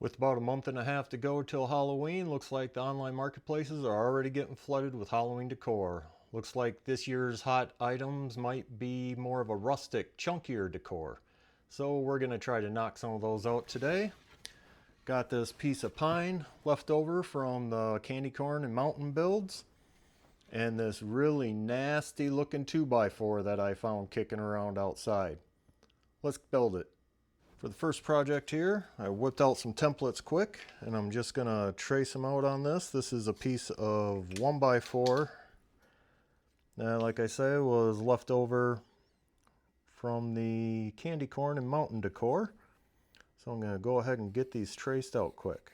With about a month and a half to go till Halloween, looks like the online marketplaces are already getting flooded with Halloween decor. Looks like this year's hot items might be more of a rustic, chunkier decor. So we're going to try to knock some of those out today. Got this piece of pine left over from the candy corn and mountain builds. And this really nasty looking 2x4 that I found kicking around outside. Let's build it. For the first project here, I whipped out some templates quick, and I'm just going to trace them out on this. This is a piece of 1x4 that, like I said, was left over from the candy corn and mountain decor. So I'm going to go ahead and get these traced out quick.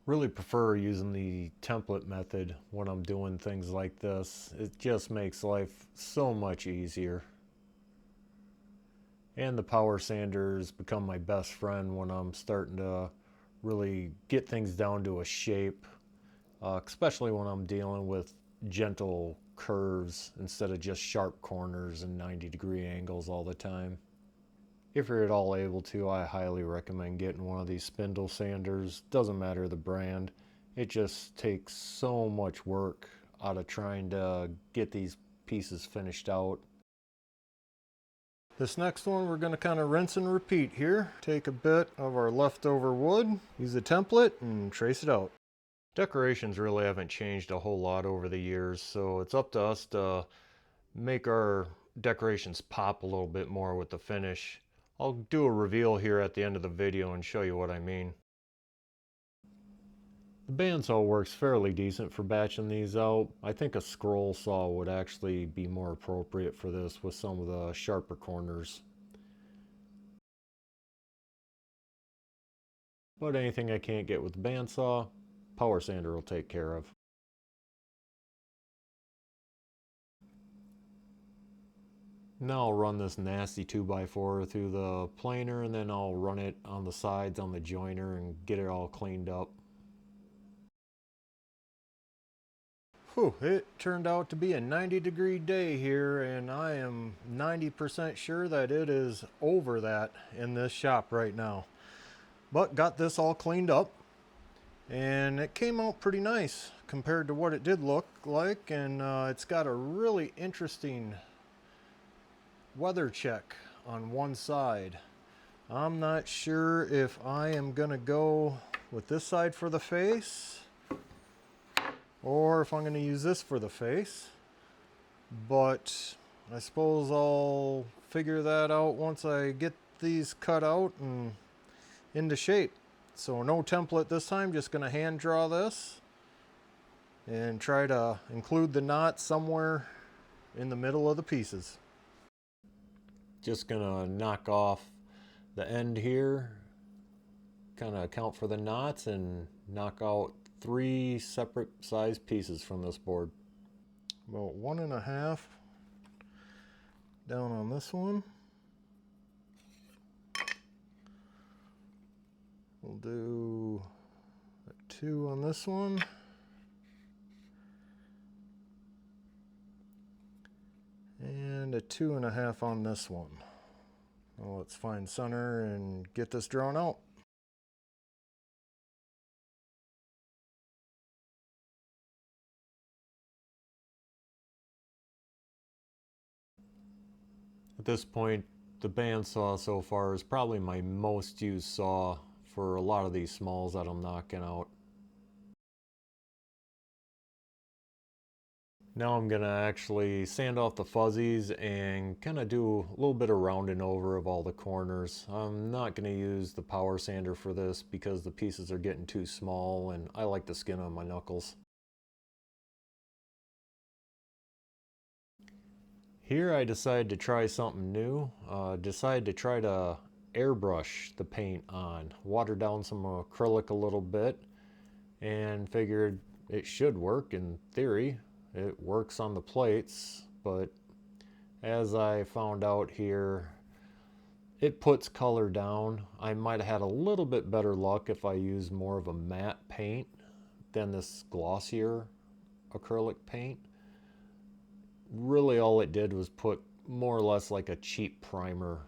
Really prefer using the template method when I'm doing things like this. It just makes life so much easier. And the power sanders become my best friend when I'm starting to really get things down to a shape, especially when I'm dealing with gentle curves instead of just sharp corners and 90-degree angles all the time. If you're at all able to, I highly recommend getting one of these spindle sanders. Doesn't matter the brand. It just takes so much work out of trying to get these pieces finished out. This next one we're going to kind of rinse and repeat here. Take a bit of our leftover wood, use the template, and trace it out. Decorations really haven't changed a whole lot over the years, so it's up to us to make our decorations pop a little bit more with the finish. I'll do a reveal here at the end of the video and show you what I mean. The bandsaw works fairly decent for batching these out. I think a scroll saw would actually be more appropriate for this with some of the sharper corners. But anything I can't get with the bandsaw, power sander will take care of. Now I'll run this nasty 2x4 through the planer, and then I'll run it on the sides on the joiner and get it all cleaned up. Whew, it turned out to be a 90-degree day here, and I am 90% sure that it is over that in this shop right now. But got this all cleaned up, and it came out pretty nice compared to what it did look like, and it's got a really interesting weather check on one side. I'm not sure if I am gonna go with this side for the face or if I'm going to use this for the face, but I suppose I'll figure that out once I get these cut out and into shape. So no template this time, just going to hand draw this and try to include the knot somewhere in the middle of the pieces. Just going to knock off the end here, kind of account for the knots, and knock out 3 separate size pieces from this board. About 1.5 down on this one. We'll do a 2 on this one. And a 2.5 on this one. Well, let's find center and get this drawn out. At this point, the bandsaw so far is probably my most used saw for a lot of these smalls that I'm knocking out. Now I'm going to actually sand off the fuzzies and kind of do a little bit of rounding over of all the corners. I'm not going to use the power sander for this because the pieces are getting too small and I like the skin on my knuckles. Here I decided to try something new. Decided to try to airbrush the paint on. Water down some acrylic a little bit and figured it should work in theory. It works on the plates, but as I found out here, it puts color down. I might have had a little bit better luck if I used more of a matte paint than this glossier acrylic paint. Really all it did was put more or less like a cheap primer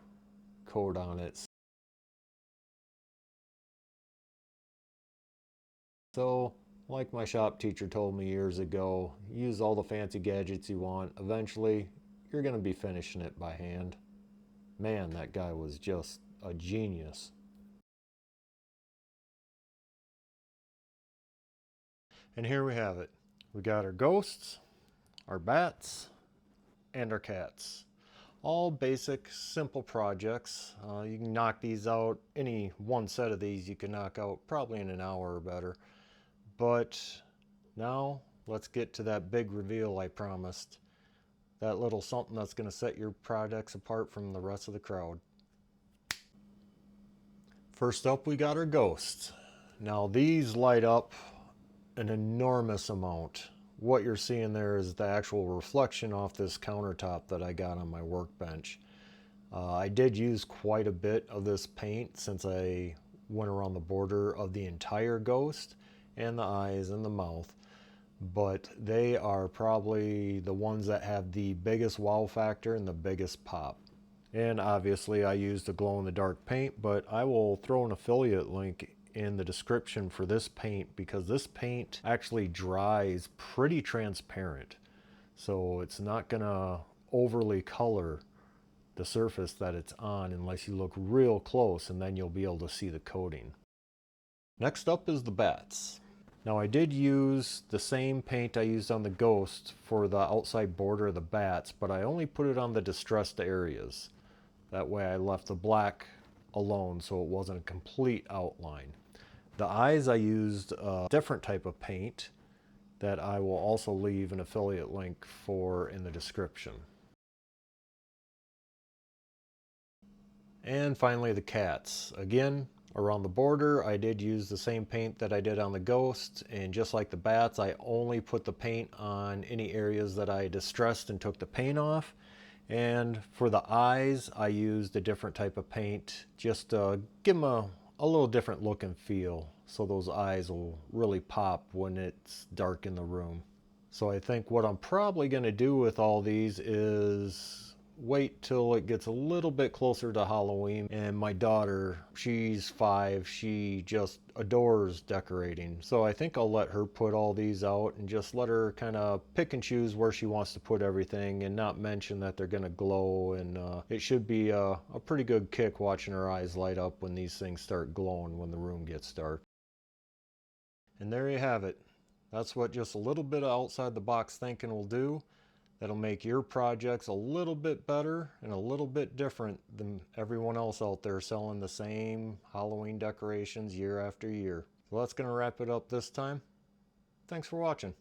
coat on it. So, like my shop teacher told me years ago, use all the fancy gadgets you want. Eventually, you're going to be finishing it by hand. Man, that guy was just a genius. And here we have it. We got our ghosts, our bats, and our cats. All basic, simple projects. You can knock these out, any one set of these you can knock out probably in an hour or better. But now let's get to that big reveal I promised. That little something that's going to set your projects apart from the rest of the crowd. First up, we got our ghosts. Now these light up an enormous amount. What you're seeing there is the actual reflection off this countertop that I got on my workbench. I did use quite a bit of this paint since I went around the border of the entire ghost and the eyes and the mouth, but they are probably the ones that have the biggest wow factor and the biggest pop. And obviously I used a glow-in-the-dark paint, but I will throw an affiliate link in the description for this paint because this paint actually dries pretty transparent. So it's not gonna overly color the surface that it's on unless you look real close, and then you'll be able to see the coating. Next up is the bats. Now I did use the same paint I used on the ghost for the outside border of the bats, but I only put it on the distressed areas. That way I left the black alone so it wasn't a complete outline. The eyes I used a different type of paint that I will also leave an affiliate link for in the description. And finally the cats. Again, around the border I did use the same paint that I did on the ghost, and just like the bats I only put the paint on any areas that I distressed and took the paint off. And for the eyes I used a different type of paint just to give them a little different look and feel, so those eyes will really pop when it's dark in the room. So I think what I'm probably going to do with all these is wait till it gets a little bit closer to Halloween. And my daughter, she's 5, she just adores decorating. So I think I'll let her put all these out and just let her kind of pick and choose where she wants to put everything, and not mention that they're going to glow. And it should be a pretty good kick watching her eyes light up when these things start glowing when the room gets dark. And there you have it. That's what just a little bit of outside the box thinking will do. That'll make your projects a little bit better and a little bit different than everyone else out there selling the same Halloween decorations year after year. So that's going to wrap it up this time. Thanks for watching.